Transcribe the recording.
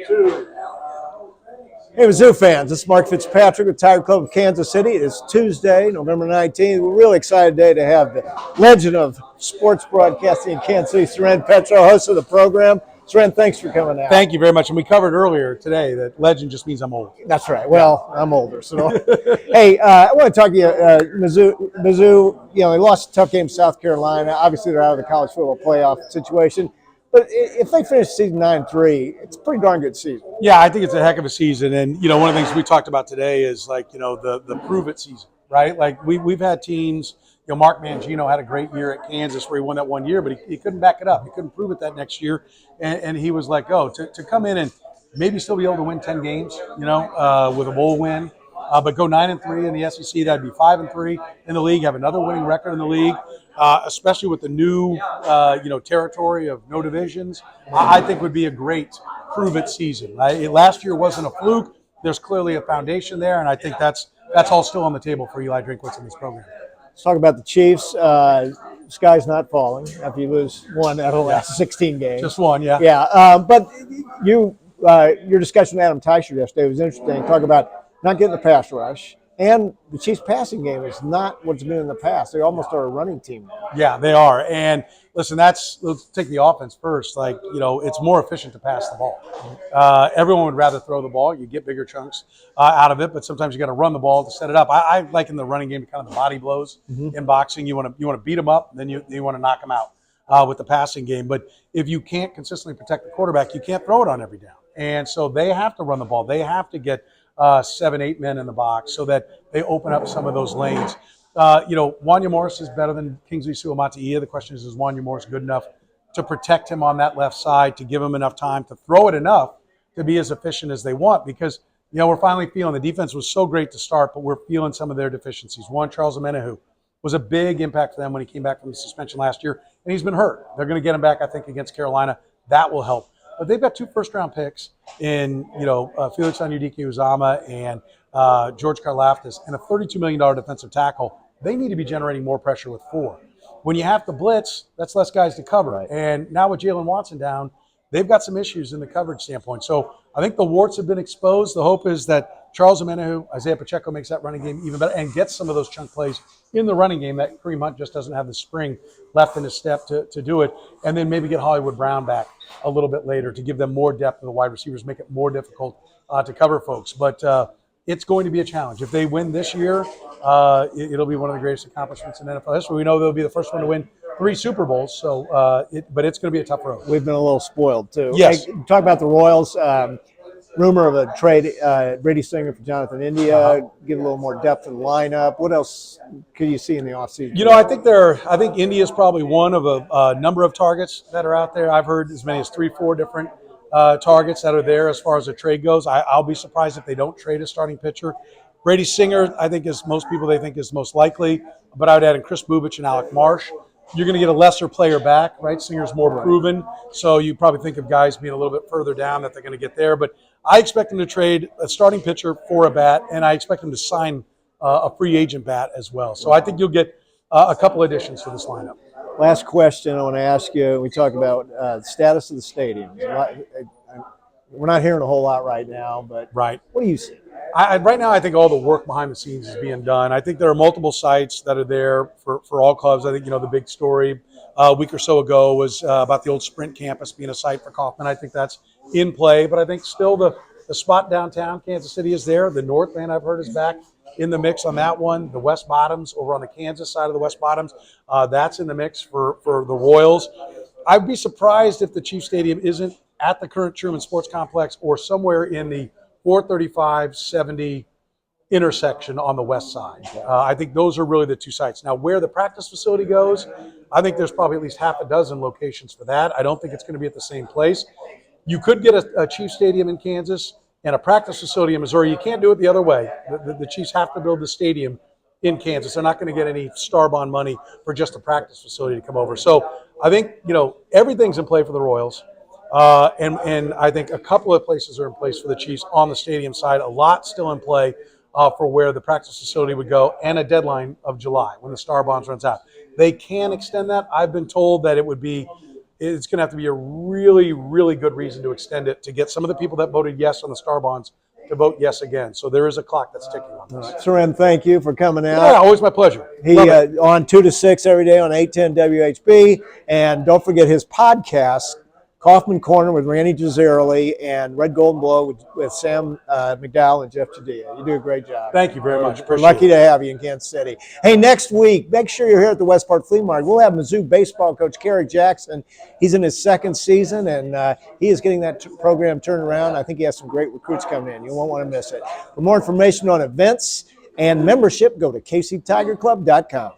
Hey, Mizzou fans, this is Mark Fitzpatrick with Tiger Club of Kansas City. It's Tuesday, November 19th. We're really excited today to have the legend of sports broadcasting in Kansas City, Soren Petro, host of the program. Soren, thanks for coming out. Thank you very much. And we covered earlier today that legend just means I'm old. That's right. Well, I'm older. So, hey, I want to talk to you. Mizzou, they lost a tough game to South Carolina. Obviously, they're out of the college football playoff situation. But if they finish season 9-3, it's a pretty darn good season. Yeah, I think it's a heck of a season. And, one of the things we talked about today is, the prove-it season, right? Like, we've had teams, Mark Mangino had a great year at Kansas where he won that 1 year, but he couldn't back it up. He couldn't prove it that next year. And he was let go. To come in and maybe still be able to win 10 games, with a bowl win, but go 9-3 in the SEC, that'd be 5-3 in the league, have another winning record in the league. Especially with the new, territory of no divisions, I think would be a great prove-it season. Last year wasn't a fluke. There's clearly a foundation there, and I think that's all still on the table for Eli Drinkwitz in this program. Let's talk about the Chiefs. Sky's not falling after you lose one out of the last 16 games. Just one, yeah. Yeah, but your discussion with Adam Teicher yesterday was interesting. Talk about not getting the pass rush. And the Chiefs' passing game is not what's been in the past. They almost are a running team now. Yeah, they are. And listen, let's take the offense first. It's more efficient to pass the ball. Everyone would rather throw the ball. You get bigger chunks out of it, but sometimes you got to run the ball to set it up. I like in the running game kind of the body blows in boxing. You want to beat them up, then you want to knock them out with the passing game. But if you can't consistently protect the quarterback, you can't throw it on every down. And so they have to run the ball. They have to get 7-8 men in the box so that they open up some of those lanes. Wanya Morris is better than Kingsley Suamataia. The question is Wanya Morris good enough to protect him on that left side, to give him enough time to throw it enough to be as efficient as they want? Because, we're finally feeling the defense was so great to start, but we're feeling some of their deficiencies. One, Charles Omenihu was a big impact for them when he came back from the suspension last year, and he's been hurt. They're going to get him back, I think, against Carolina. That will help. But they've got 2 first-round picks in, Felix Onyedika-Uzomah and George Karlaftis, and a $32 million defensive tackle. They need to be generating more pressure with 4. When you have to blitz, that's less guys to cover. Right. And now with Jalen Watson down, they've got some issues in the coverage standpoint. So I think the warts have been exposed. The hope is that Charles Omenihu, Isaiah Pacheco makes that running game even better and gets some of those chunk plays in the running game that Kareem Hunt just doesn't have the spring left in his step to do it. And then maybe get Hollywood Brown back a little bit later to give them more depth to the wide receivers, make it more difficult to cover folks. But it's going to be a challenge. If they win this year, it'll be one of the greatest accomplishments in NFL history. We know they'll be the first one to win 3 Super Bowls, but it's going to be a tough road. We've been a little spoiled, too. Yes. Hey, talk about the Royals. Rumor of a trade, Brady Singer for Jonathan India, give a little more depth in the lineup. What else could you see in the offseason? I think India is probably one of a number of targets that are out there. I've heard as many as 3-4 different targets that are there as far as the trade goes. I'll be surprised if they don't trade a starting pitcher. Brady Singer, I think, is most people they think is most likely, but I would add in Chris Bubich and Alec Marsh. You're going to get a lesser player back, right? Singer's more proven, so you probably think of guys being a little bit further down that they're going to get there. But I expect them to trade a starting pitcher for a bat, and I expect them to sign a free agent bat as well. So I think you'll get a couple additions to this lineup. Last question I want to ask you. We talk about the status of the stadium. We're not hearing a whole lot right now, but right. What do you see? Right now, I think all the work behind the scenes is being done. I think there are multiple sites that are there for all clubs. I think, the big story a week or so ago was about the old Sprint campus being a site for Kaufman. I think that's in play, but I think still the spot downtown Kansas City is there. The North End, I've heard, is back in the mix on that one. The West Bottoms, over on the Kansas side of the West Bottoms, that's in the mix for the Royals. I'd be surprised if the Chiefs Stadium isn't at the current Truman Sports Complex or somewhere in the 435-70 intersection on the west side. I think those are really the 2 sites. Now, where the practice facility goes, I think there's probably at least half a dozen locations for that. I don't think it's going to be at the same place. You could get a Chiefs Stadium in Kansas and a practice facility in Missouri. You can't do it the other way. The Chiefs have to build the stadium in Kansas. They're not going to get any star bond money for just a practice facility to come over. So I think, everything's in play for the Royals. And I think a couple of places are in place for the Chiefs on the stadium side. A lot still in play for where the practice facility would go, and a deadline of July when the Star Bonds runs out. They can extend that. I've been told that it would be it's going to have to be a really, really good reason to extend it to get some of the people that voted yes on the Star Bonds to vote yes again. So there is a clock that's ticking on this. Soren, thank you for coming out. Yeah, always my pleasure. He on 2 to 6 every day on 810 WHB. And don't forget his podcast, Kaufman Corner with Randy Gizzaroli, and Red, Gold, and Blow with Sam McDowell and Jeff Chadilla. You do a great job. Thank you very much. We're Appreciate lucky it. to have you in Kansas City. Hey, next week, make sure you're here at the Westport Flea Market. We'll have Mizzou baseball coach Kerrick Jackson. He's in his second season, and he is getting that program turned around. I think he has some great recruits coming in. You won't want to miss it. For more information on events and membership, go to kctigerclub.com.